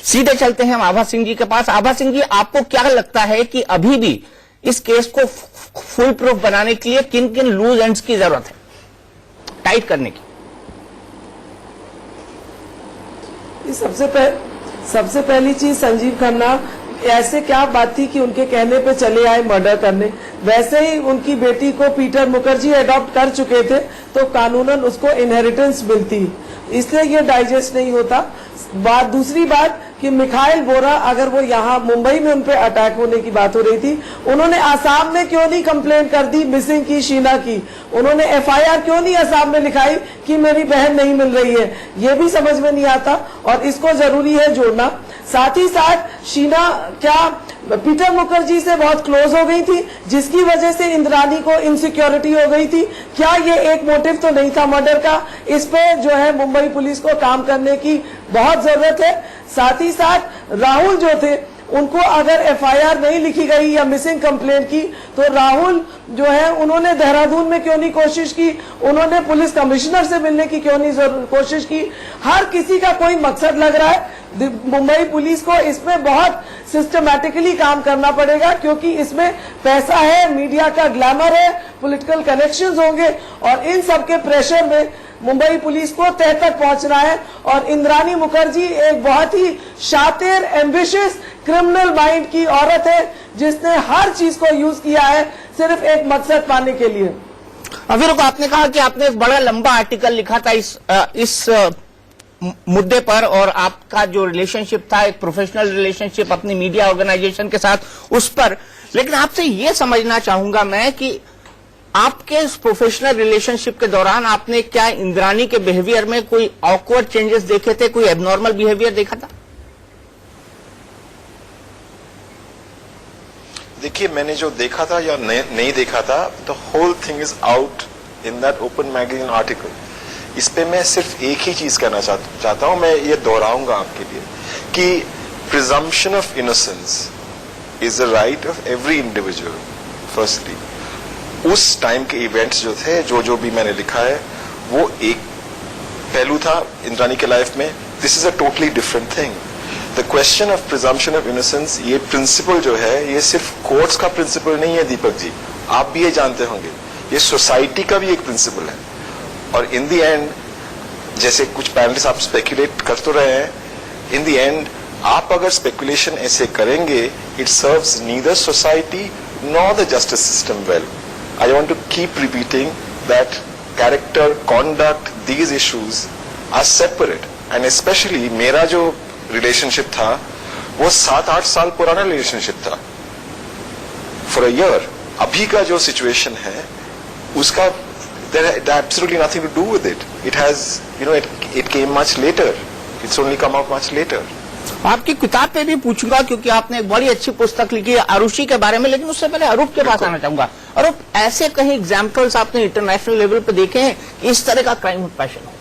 सीधे चलते हैं हम आभा सिंह जी के पास। आभा सिंह जी, आपको क्या लगता है कि अभी भी इस केस को फुल प्रूफ बनाने के लिए किन किन लूज एंड्स की जरूरत है? टाइट करने की? सबसे पहली चीज, संजीव खन्ना ऐसे क्या बात थी कि उनके कहने पे चले आए मर्डर करने? वैसे ही उनकी बेटी को पीटर मुखर्जी अडॉप्ट कर चुके थे तो कानूनन उसको इनहेरिटेंस मिलती, इसलिए ये डाइजेस्ट नहीं होता। दूसरी बात कि मिखाइल बोरा, अगर वो यहाँ मुंबई में उन पे अटैक होने की बात हो रही थी, उन्होंने आसाम में क्यों नहीं कंप्लेन कर दी मिसिंग की, शीना की? उन्होंने एफआईआर क्यों नहीं आसाम में लिखाई कि मेरी बहन नहीं मिल रही है? ये भी समझ में नहीं आता और इसको जरूरी है जोड़ना। साथ ही साथ शीना क्या पीटर मुखर्जी से बहुत क्लोज हो गई थी जिसकी वजह से इंद्राणी को इनसिक्योरिटी हो गई थी? क्या ये एक मोटिव तो नहीं था मर्डर का? इस पे जो है मुंबई पुलिस को काम करने की बहुत जरूरत है। साथ ही साथ राहुल जो थे, उनको अगर एफआईआर नहीं लिखी गई या मिसिंग कंप्लेंट की तो राहुल जो है उन्होंने देहरादून में क्यों नहीं कोशिश की? उन्होंने पुलिस कमिश्नर से मिलने की क्यों नहीं कोशिश की? हर किसी का कोई मकसद लग रहा है। मुंबई पुलिस को इसमें बहुत सिस्टमैटिकली काम करना पड़ेगा क्योंकि इसमें पैसा है, मीडिया का ग्लैमर है, पॉलिटिकल कनेक्शंस होंगे और इन सब के प्रेशर में मुंबई पुलिस को तह तक पहुंचना है। और इंद्राणी मुखर्जी एक बहुत ही शातिर, एम्बिशियस, क्रिमिनल माइंड की औरत है जिसने हर चीज को यूज किया है सिर्फ एक मकसद पाने के लिए। अभी को आपने कहा कि आपने एक बड़ा लंबा आर्टिकल लिखा था इस मुद्दे पर और आपका जो रिलेशनशिप था, एक प्रोफेशनल रिलेशनशिप अपनी मीडिया ऑर्गेनाइजेशन के साथ, उस पर, लेकिन आपसे ये समझना चाहूंगा मैं कि आपके इस प्रोफेशनल रिलेशनशिप के दौरान आपने क्या इंद्राणी के बिहेवियर में कोई ऑकवर्ड चेंजेस देखे थे, कोई एबनॉर्मल बिहेवियर देखा था? देखिए, मैंने जो देखा था या नहीं देखा था, the whole thing is out in that open magazine article. इस पे मैं सिर्फ एक ही चीज कहना चाहता हूं, मैं ये दोहराऊंगा आपके लिए कि presumption of innocence is the right of every individual. Firstly, उस टाइम के इवेंट्स जो थे, जो भी मैंने लिखा है, वो एक पहलू था इंद्राणी के लाइफ में। This is a totally different thing. The question of presumption of innocence, ये प्रिंसिपल जो है, ये सिर्फ कोर्ट्स का प्रिंसिपल नहीं है दीपक जी, आप भी ये जानते होंगे, ये सोसाइटी का भी एक प्रिंसिपल है। और इन द एंड, जैसे कुछ पैनलिस्ट आप स्पेकुलेट कर तो रहे हैं, इन द एंड आप अगर स्पेकुलेशन ऐसे करेंगे, it serves neither society nor the justice system well. I want to keep repeating that character, conduct, these issues are separate. And especially मेरा जो relationship था, वो 7-8 साल पुराना relationship था, for a year. अभी का जो situation है, उसका there absolutely nothing to do with it. It has, it came much later. It's only come out much later. आपकी किताब पे भी पूछूंगा क्योंकि आपने एक बड़ी अच्छी पुस्तक लिखी है आरुषि के बारे में, लेकिन उससे पहले अरूप के पास आना चाहूंगा। अरूप, ऐसे कहीं एग्जाम्पल्स आपने इंटरनेशनल लेवल पे देखे हैं इस तरह का क्राइम ऑफ पैशन हो?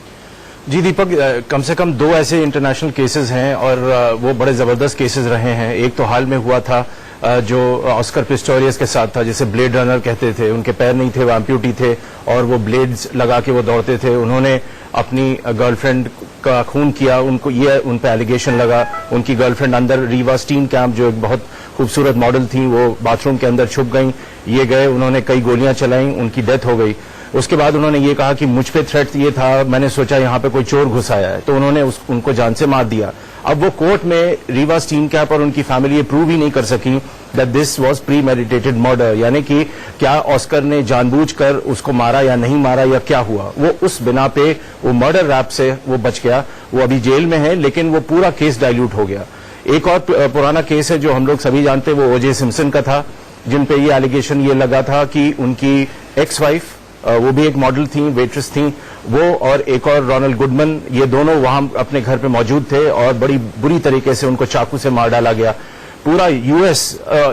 जी दीपक, कम से कम 2 ऐसे इंटरनेशनल केसेस हैं और वो बड़े जबरदस्त केसेस रहे हैं। एक तो हाल में हुआ था जो ऑस्कर पिस्टोरियस के साथ था, जिसे ब्लेड रनर कहते थे। उनके पैर नहीं थे, वो एम्प्यूटी थे और वो ब्लेड्स लगा के वो दौड़ते थे। उन्होंने अपनी गर्लफ्रेंड का खून किया, उन पे एलिगेशन लगा। उनकी गर्लफ्रेंड अंदर, रीवा स्टीनकैम्प जो एक बहुत खूबसूरत मॉडल थी, वो बाथरूम के अंदर छुप गई। ये गए, उन्होंने कई गोलियां चलाई, उनकी डेथ हो गई। उसके बाद उन्होंने ये कहा कि मुझ पे थ्रेट ये था, मैंने सोचा यहाँ पे कोई चोर घुस आया है, तो उन्होंने उनको जान से मार दिया। अब वो कोर्ट में रीवा स्टीनकैम्प और उनकी फैमिली ये प्रूव ही नहीं कर सकी that this was pre meditated murder, यानी कि क्या ऑस्कर ने जानबूझकर उसको मारा या नहीं मारा या क्या हुआ। वो उस बिना पे वो मर्डर रैप से वो बच गया। वो अभी जेल में है, लेकिन वो पूरा केस डाइल्यूट हो गया। एक और पुराना केस है जो हम लोग सभी जानते हैं, वो ओजे सिम्पसन का था, जिन पे ये एलिगेशन ये लगा था कि उनकी एक्स वाइफ, वो भी एक मॉडल थी, वेट्रेस थी, वो और एक और रोनाल्ड गुडमैन, ये दोनों वहां अपने घर पे मौजूद थे और बड़ी बुरी तरीके से उनको चाकू से मार डाला गया। पूरा यूएस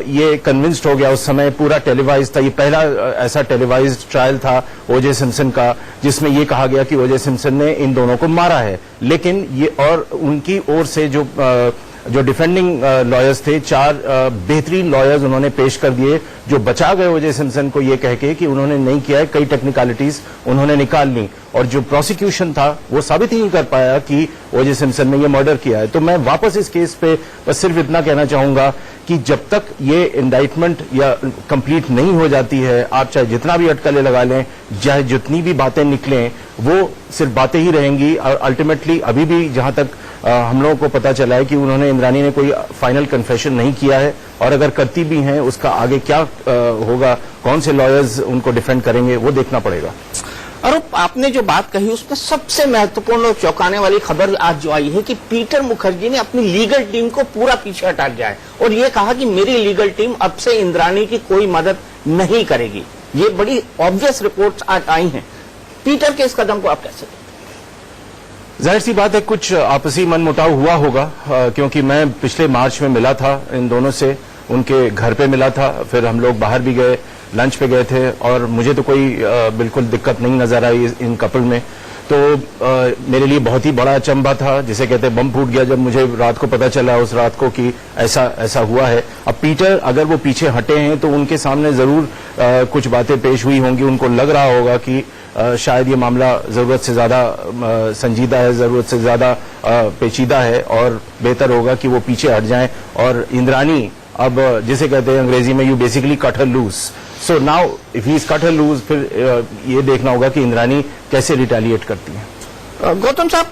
ये कन्विंस्ड हो गया उस समय, पूरा टेलीवाइज था। ये पहला ऐसा टेलीवाइज्ड ट्रायल था ओजे सिम्पसन का जिसमें ये कहा गया कि ओजे सिम्पसन ने इन दोनों को मारा है। लेकिन ये और उनकी ओर से जो डिफेंडिंग लॉयर्स थे, 4 बेहतरीन लॉयर्स उन्होंने पेश कर दिए जो बचा गए ओजे सिम्पसन को ये कह के कि उन्होंने नहीं किया है। कई टेक्निकलिटीज उन्होंने निकाल ली और जो प्रोसिक्यूशन था वो साबित ही नहीं कर पाया कि ओजे सिम्पसन ने ये मर्डर किया है। तो मैं वापस इस केस पे बस सिर्फ इतना कहना चाहूंगा कि जब तक ये इंडाइटमेंट या कंप्लीट नहीं हो जाती है, आप चाहे जितना भी अटकलें लगा लें, चाहे जितनी भी बातें निकलें, वो सिर्फ बातें ही रहेंगी। और अल्टीमेटली अभी भी जहां तक हम लोगों को पता चला है कि उन्होंने, इंद्राणी ने कोई फाइनल कन्फेशन नहीं किया है, और अगर करती भी हैं उसका आगे क्या होगा, कौन से लॉयर्स उनको डिफेंड करेंगे, वो देखना पड़ेगा। अरूप, आपने जो बात कही उसमें सबसे महत्वपूर्ण और चौंकाने वाली खबर आज जो आई है कि पीटर मुखर्जी ने अपनी लीगल टीम को पूरा पीछे हटा दिया है और ये कहा कि मेरी लीगल टीम अब से इंद्राणी की कोई मदद नहीं करेगी। ये बड़ी ऑब्वियस रिपोर्ट्स आज आई हैं। पीटर के इस कदम को आप कैसे? जाहिर सी बात है कुछ आपसी मनमुटाव हुआ होगा, क्योंकि मैं पिछले मार्च में मिला था इन दोनों से, उनके घर पे मिला था, फिर हम लोग बाहर भी गए, लंच पे गए थे, और मुझे तो कोई बिल्कुल दिक्कत नहीं नजर आई इन कपल में। तो मेरे लिए बहुत ही बड़ा अचंभा था, जिसे कहते हैं बम फूट गया, जब मुझे रात को पता चला उस रात को कि ऐसा हुआ है। अब पीटर अगर वो पीछे हटे हैं तो उनके सामने जरूर कुछ बातें पेश हुई होंगी, उनको लग रहा होगा कि शायद ये मामला जरूरत से ज्यादा संजीदा है, जरूरत से ज्यादा पेचीदा है, और बेहतर होगा कि वो पीछे हट जाएं। और इंद्राणी अब जिसे कहते हैं अंग्रेजी में, you basically cut her loose. So now if he is cut her loose, फिर ये देखना होगा कि इंद्राणी कैसे रिटेलिएट करती है। गौतम साहब,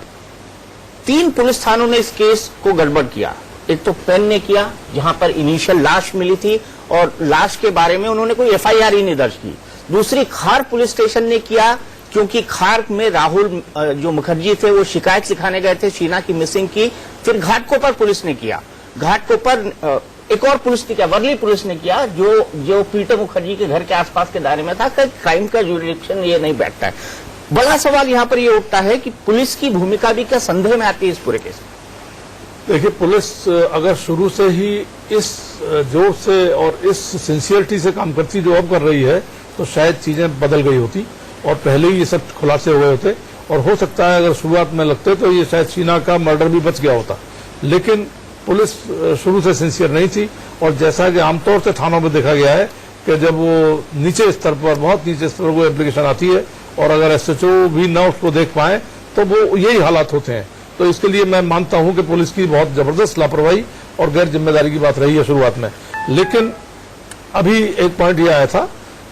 3 पुलिस थानों ने इस केस को गड़बड़ किया। एक तो पेन ने किया, जहां पर इनिशियल लाश मिली थी और लाश के बारे में उन्होंने कोई एफआईआर ही नहीं दर्ज की। दूसरी खार पुलिस स्टेशन ने किया, क्योंकि खार में राहुल जो मुखर्जी थे वो शिकायत लिखाने गए थे शीना की मिसिंग की। फिर घाटकोपर पुलिस ने किया, घाटकोपर एक और पुलिस ने किया, वर्ली पुलिस ने किया, जो पीटर मुखर्जी के घर के आसपास के दायरे में था। क्राइम का जुरिडिक्शन ये नहीं बैठता है। बड़ा सवाल यहाँ पर ये उठता है कि पुलिस की भूमिका भी क्या संदेह में आती है इस पूरे केस में? देखिए, पुलिस अगर शुरू से ही इस जोर से और इस सिंसियरिटी से काम करती जो अब कर रही है, तो शायद चीजें बदल गई होती और पहले ही ये सब खुलासे हो गए होते, और हो सकता है अगर शुरुआत में लगते तो ये शायद शीना का मर्डर भी बच गया होता। लेकिन पुलिस शुरू से सिंसियर नहीं थी, और जैसा कि आमतौर से थानों में देखा गया है कि जब वो नीचे स्तर पर, बहुत नीचे स्तर पर वो एप्लीकेशन आती है और अगर एसएचओ भी न उसको देख पाए तो वो यही हालात होते हैं। तो इसके लिए मैं मानता हूं कि पुलिस की बहुत जबरदस्त लापरवाही और गैर जिम्मेदारी की बात रही है शुरुआत में। लेकिन अभी एक पॉइंट यह आया था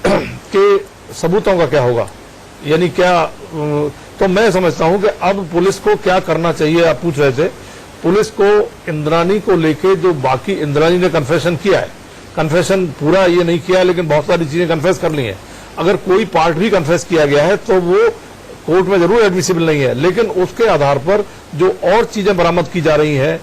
कि सबूतों का क्या होगा, यानी क्या, तो मैं समझता हूं कि अब पुलिस को क्या करना चाहिए। आप पूछ रहे थे, पुलिस को इंद्राणी को लेके जो बाकी, इंद्राणी ने कन्फेशन किया है, कन्फेशन पूरा ये नहीं किया लेकिन बहुत सारी चीजें कन्फेस कर ली हैं। अगर कोई पार्ट भी कन्फेस किया गया है तो वो कोर्ट में जरूर एडमिसिबल नहीं है, लेकिन उसके आधार पर जो और चीजें बरामद की जा रही हैं,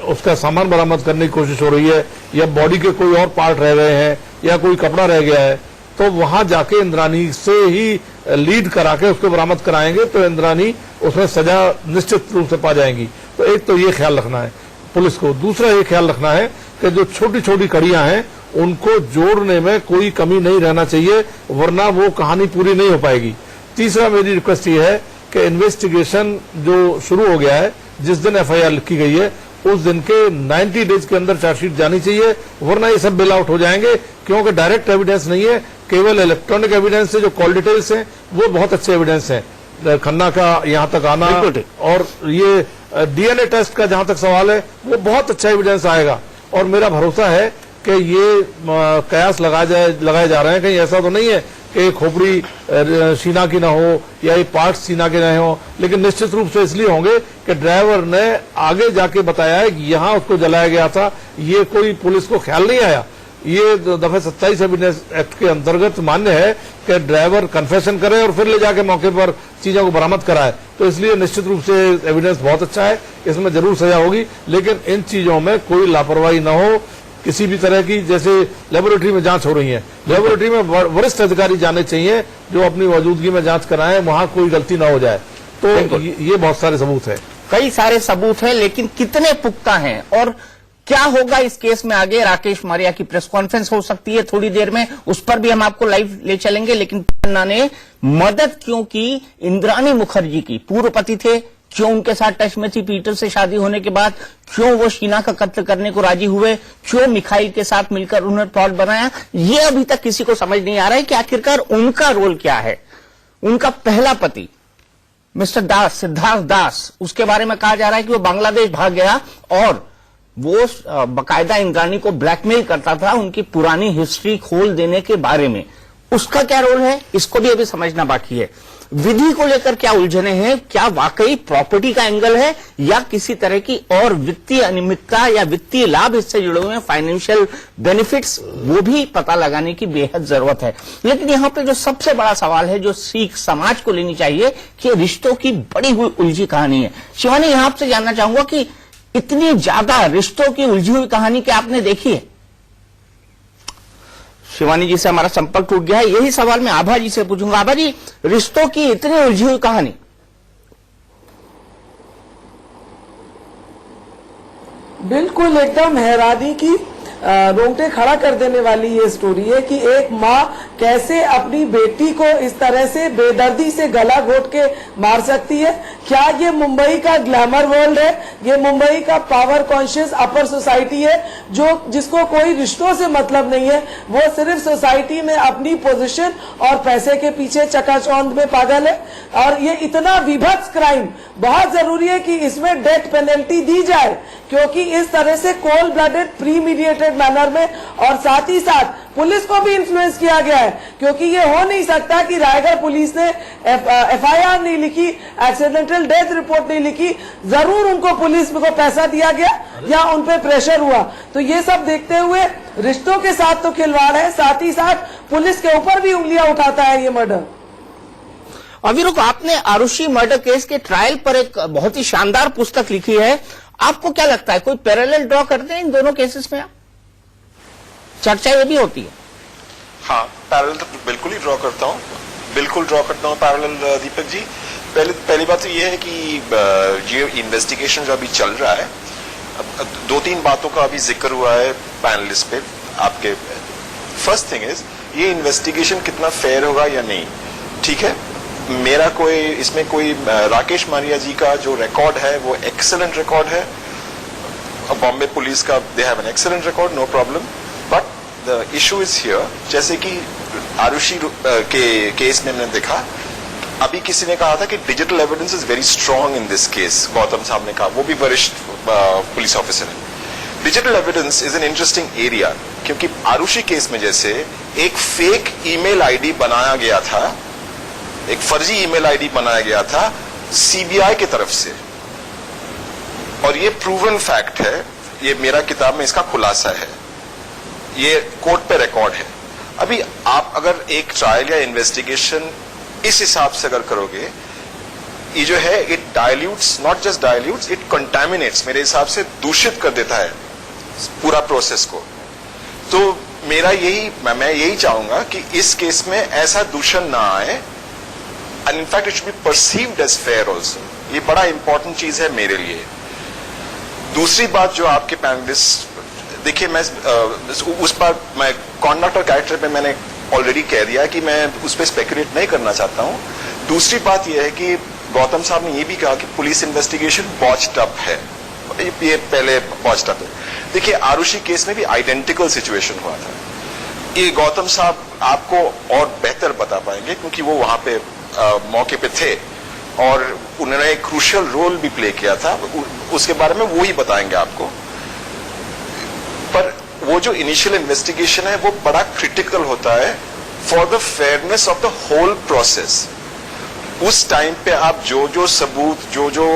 उसका सामान बरामद करने की कोशिश हो रही है, या बॉडी के कोई और पार्ट रह गए हैं, या कोई कपड़ा रह गया है, तो वहां जाके इंद्राणी से ही लीड करा के उसको बरामद कराएंगे तो इंद्राणी उसमें सजा निश्चित रूप से पा जाएंगी। तो एक तो ये ख्याल रखना है पुलिस को। दूसरा ये ख्याल रखना है कि जो छोटी छोटी कड़ियां हैं उनको जोड़ने में कोई कमी नहीं रहना चाहिए, वरना वो कहानी पूरी नहीं हो पाएगी। तीसरा मेरी रिक्वेस्ट ये है कि इन्वेस्टिगेशन जो शुरू हो गया है, जिस दिन एफआईआर लिखी गई है उस दिन के 90 डेज के अंदर चार्जशीट जानी चाहिए, वरना ये सब बेल आउट हो जाएंगे, क्योंकि डायरेक्ट एविडेंस नहीं है, केवल इलेक्ट्रॉनिक एविडेंस से जो कॉल डिटेल्स हैं वो बहुत अच्छे एविडेंस हैं। खन्ना का यहाँ तक आना और ये डीएनए टेस्ट का जहां तक सवाल है वो बहुत अच्छा एविडेंस आएगा, और मेरा भरोसा है कि ये कयास लगाए जा रहे हैं, कहीं ऐसा तो नहीं है कि खोपड़ी शीना की ना हो या ये पार्ट्स शीना के नहीं हो, लेकिन निश्चित रूप से इसलिए होंगे कि ड्राइवर ने आगे जाके बताया है कि यहाँ उसको जलाया गया था। ये कोई पुलिस को ख्याल नहीं आया। ये दफे 27 एविडेंस एक्ट के अंतर्गत मान्य है कि ड्राइवर कन्फेशन करे और फिर ले जाके मौके पर चीजों को बरामद कराए, तो इसलिए निश्चित रूप से एविडेंस बहुत अच्छा है, इसमें जरूर सजा होगी। लेकिन इन चीजों में कोई लापरवाही न हो किसी भी तरह की। जैसे लेबोरेटरी में जांच हो रही है, लेबोरेटरी में वरिष्ठ अधिकारी जाने चाहिए जो अपनी मौजूदगी में जांच कराएं, वहां कोई गलती न हो जाए। तो ये बहुत सारे सबूत है, कई सारे सबूत है, लेकिन कितने पुख्ता हैं और क्या होगा इस केस में आगे? राकेश मारिया की प्रेस कॉन्फ्रेंस हो सकती है थोड़ी देर में, उस पर भी हम आपको लाइव ले चलेंगे। लेकिन खन्ना ने मदद क्यों की इंद्राणी मुखर्जी की? पूर्व पति थे, क्यों उनके साथ टच में थी पीटर से शादी होने के बाद? क्यों वो शीना का कत्ल करने को राजी हुए? क्यों मिखाइल के साथ मिलकर उन्होंने प्लॉट बनाया? ये अभी तक किसी को समझ नहीं आ रहा है कि आखिरकार उनका रोल क्या है। उनका पहला पति मिस्टर दास, सिद्धार्थ दास, उसके बारे में कहा जा रहा है कि वो बांग्लादेश भाग गया और वो बकायदा इंद्राणी को ब्लैकमेल करता था उनकी पुरानी हिस्ट्री खोल देने के बारे में। उसका क्या रोल है, इसको भी अभी समझना बाकी है। विधि को लेकर क्या उलझने हैं, क्या वाकई प्रॉपर्टी का एंगल है या किसी तरह की और वित्तीय अनियमितता या वित्तीय लाभ इससे जुड़े हुए हैं, फाइनेंशियल बेनिफिट्स, वो भी पता लगाने की बेहद जरूरत है। लेकिन यहां पे जो सबसे बड़ा सवाल है, जो सीख समाज को लेनी चाहिए कि रिश्तों की बड़ी हुई उलझी कहानी है। शिवानी, यहां आपसे जानना चाहूंगा कि इतनी ज्यादा रिश्तों की उलझी हुई कहानी क्या आपने देखी है? शिवानी जी से हमारा संपर्क टूट गया है। यही सवाल मैं आभा जी से पूछूंगा। आभा जी, रिश्तों की इतनी उलझी हुई कहानी। बिल्कुल एकदम हैरानी की रोंगटे खड़ा कर देने वाली ये स्टोरी है कि एक माँ कैसे अपनी बेटी को इस तरह से बेदर्दी से गला घोट के मार सकती है। क्या ये मुंबई का ग्लैमर वर्ल्ड है? ये मुंबई का पावर कॉन्शियस अपर सोसाइटी है जो जिसको कोई रिश्तों से मतलब नहीं है, वो सिर्फ सोसाइटी में अपनी पोजीशन और पैसे के पीछे चकाचौंध में पागल है। और ये इतना विभत्स क्राइम, बहुत जरूरी है कि इसमें डेथ पेनल्टी दी जाए, क्योंकि इस तरह से कोल्ड ब्लडेड प्रीमीडिएटेड मैनर में, और साथ ही साथ पुलिस को भी इन्फ्लुएंस किया गया है, क्योंकि ये हो नहीं सकता कि रायगढ़ पुलिस ने एफआईआर नहीं लिखी, एक्सीडेंटल डेथ रिपोर्ट नहीं लिखी, जरूर उनको पुलिस को पैसा दिया गया या उन पे प्रेशर हुआ। तो ये सब देखते हुए रिश्तों के साथ तो खिलवाड़ है, साथ ही साथ पुलिस के ऊपर भी उंगलियां उठाता है ये मर्डर। अविरुक, आपने आरुषि मर्डर केस के ट्रायल पर एक बहुत ही शानदार पुस्तक लिखी है। आपको क्या लगता है, कोई पैरेलल ड्रॉ करते हैं इन दोनों केसेस में? चर्चा ये भी होती है। हाँ, पैरेलल तो बिल्कुल ही ड्रॉ करता हूँ, बिल्कुल ड्रॉ करता हूँ पैरेलल दीपक जी। पहली बात तो ये है कि ये इन्वेस्टिगेशन जो अभी चल रहा है, दो तीन बातों का अभी जिक्र हुआ है पैनलिस्ट पे आपके। फर्स्ट थिंग इज, ये इन्वेस्टिगेशन कितना फेयर होगा या नहीं। ठीक है, मेरा कोई इसमें कोई राकेश मारिया जी का जो रिकॉर्ड है वो एक्सीलेंट रिकॉर्ड है, बॉम्बे पुलिस का they have an excellent record, no problem. But the issue is here, जैसे कि आरुषि के केस में मैंने देखा, अभी किसी ने कहा था कि digital evidence is very strong in this case, Gautam साहब ने कहा, वो भी वरिष्ठ पुलिस ऑफिसर है। Digital evidence is an interesting area, क्योंकि आरुषि केस में जैसे एक फेक ईमेल आईडी बनाया गया था, एक फर्जी ईमेल आईडी बनाया गया था सीबीआई की तरफ से, और ये प्रूवन फैक्ट है, ये मेरा किताब में इसका खुलासा है, ये कोर्ट पे रिकॉर्ड है। अभी आप अगर एक ट्रायल या इन्वेस्टिगेशन इस हिसाब से अगर करोगे, ये जो है it dilutes, not just dilutes, it कंटामिनेट्स, मेरे हिसाब से दूषित कर देता है पूरा प्रोसेस को। तो मेरा मैं यही चाहूंगा कि इस केस में ऐसा दूषण ना आए, and in fact it should be perceived as fair also. ये बड़ा इंपॉर्टेंट चीज है मेरे लिए। दूसरी बात जो आपके पैनलिस्ट, देखिए मैं उस पर मैं कॉन्डक्ट और कैरेक्टर पे मैंने ऑलरेडी कह दिया कि मैं उस पर स्पेकुलेट नहीं करना चाहता हूं। दूसरी बात यह है कि गौतम साहब ने ये भी कहा कि पुलिस इन्वेस्टिगेशन बॉच्ड अप है, ये पहले बॉच्ड अप है। देखिए आरुषि केस में भी आइडेंटिकल सिचुएशन हुआ था, ये गौतम साहब आपको और बेहतर बता पाएंगे क्योंकि वो वहां पे मौके पे थे और उन्होंने एक क्रूशियल रोल भी प्ले किया था, उसके बारे में वो ही बताएंगे आपको। पर वो जो इनिशियल इन्वेस्टिगेशन है वो बड़ा क्रिटिकल होता है for the fairness of the whole process. उस टाइम पे आप जो सबूत, जो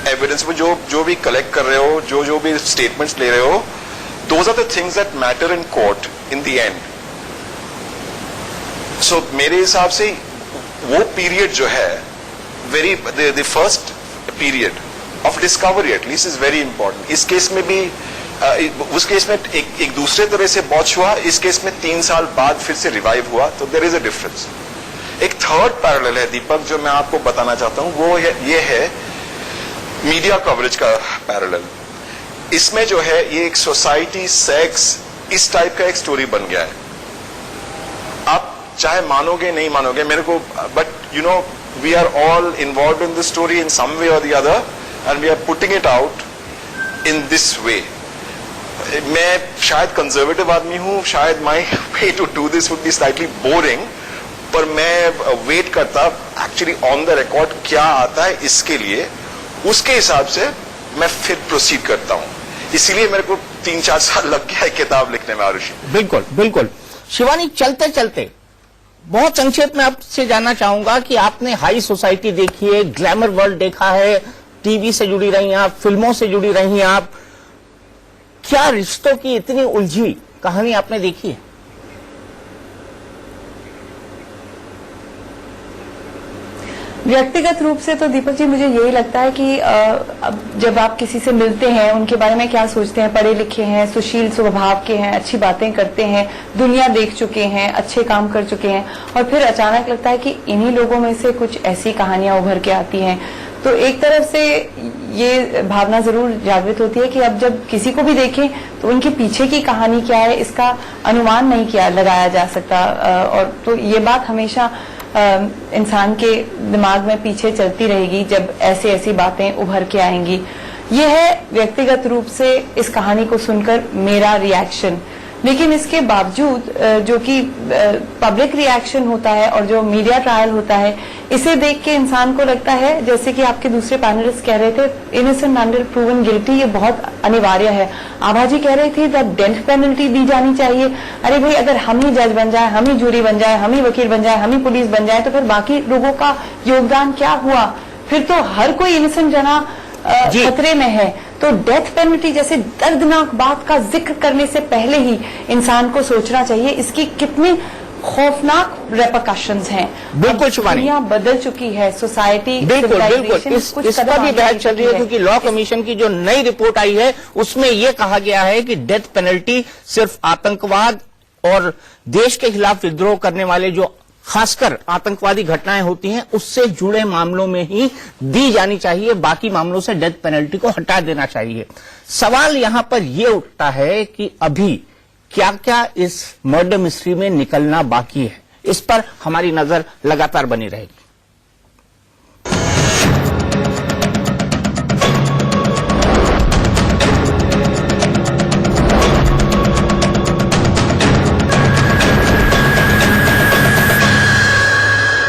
एविडेंस में जो भी कलेक्ट कर रहे हो, जो भी स्टेटमेंट्स ले रहे हो, those are the things that matter in court in the end. So मेरे हिसाब से वो पीरियड जो है, the first period of discovery at least is very important. इस केस में भी उस केस में एक दूसरे तरह से बॉच हुआ, इस केस में 3 साल बाद फिर से रिवाइव हुआ, तो देयर इज अ डिफरेंस। एक थर्ड पैरेलल है दीपक जो मैं आपको बताना चाहता हूं, वो ये है मीडिया कवरेज का पैरेलल। इसमें जो है ये एक सोसाइटी, सेक्स, इस टाइप का एक स्टोरी बन गया है। आप चाहे मानोगे नहीं मानोगे मेरे को, but you know we are all involve in this story in some way और the other end we are putting it out in this way. मैं शायद कंजर्वेटिव आदमी हूं, शायद my way to do this would be slightly boring, पर मैं wait करता actually on the record क्या आता है इसके लिए, उसके हिसाब से मैं फिर प्रोसीड करता हूं। इसीलिए मेरे को 3-4 साल लग गया है किताब लिखने में आरुषि। बिल्कुल बिल्कुल। शिवानी, चलते चलते बहुत संक्षेप में आपसे जानना चाहूंगा कि आपने हाई सोसाइटी देखी है, ग्लैमर वर्ल्ड देखा है, टीवी से जुड़ी रही हैं आप, फिल्मों से जुड़ी रही हैं आप, क्या रिश्तों की इतनी उलझी कहानी आपने देखी है? व्यक्तिगत रूप से तो दीपक जी मुझे यही लगता है कि अब जब आप किसी से मिलते हैं, उनके बारे में क्या सोचते हैं, पढ़े लिखे हैं, सुशील स्वभाव के हैं, अच्छी बातें करते हैं, दुनिया देख चुके हैं, अच्छे काम कर चुके हैं, और फिर अचानक लगता है कि इन्हीं लोगों में से कुछ ऐसी कहानियां उभर के आती हैं, तो एक तरफ से ये भावना जरूर जागृत होती है कि अब जब किसी को भी देखें तो उनके पीछे की कहानी क्या है इसका अनुमान नहीं किया लगाया जा सकता, और तो ये बात हमेशा इंसान के दिमाग में पीछे चलती रहेगी जब ऐसी बातें उभर के आएंगी। ये है व्यक्तिगत रूप से इस कहानी को सुनकर मेरा रिएक्शन। लेकिन इसके बावजूद जो कि पब्लिक रिएक्शन होता है और जो मीडिया ट्रायल होता है, इसे देख के इंसान को लगता है, जैसे कि आपके दूसरे पैनलिस्ट कह रहे थे, इनोसेंट अंटिल प्रूवन गिल्टी, ये बहुत अनिवार्य है। आभा जी कह रही थी डेथ पेनल्टी दी जानी चाहिए। अरे भाई, अगर हम ही जज बन जाए, हम ही जूरी बन जाए, हम ही वकील बन जाए, हम ही पुलिस बन जाए, तो फिर बाकी लोगों का योगदान क्या हुआ? फिर तो हर कोई इनोसेंट जना खतरे में है। तो डेथ पेनल्टी जैसे दर्दनाक बात का जिक्र करने से पहले ही इंसान को सोचना चाहिए इसकी कितनी खौफनाक रेपरकशंस हैं। बिल्कुल शिवानी, दुनिया बदल चुकी है, सोसाइटी बिल्कुल बिल्कुल इस पर भी बहस चल रही है, क्योंकि लॉ कमीशन की जो नई रिपोर्ट आई है उसमें यह कहा गया है कि डेथ पेनल्टी सिर्फ आतंकवाद और देश के खिलाफ विद्रोह करने वाले जो खासकर आतंकवादी घटनाएं होती हैं उससे जुड़े मामलों में ही दी जानी चाहिए, बाकी मामलों से डेथ पेनल्टी को हटा देना चाहिए। सवाल यहां पर यह उठता है कि अभी क्या क्या इस मर्डर मिस्ट्री में निकलना बाकी है, इस पर हमारी नजर लगातार बनी रहेगी।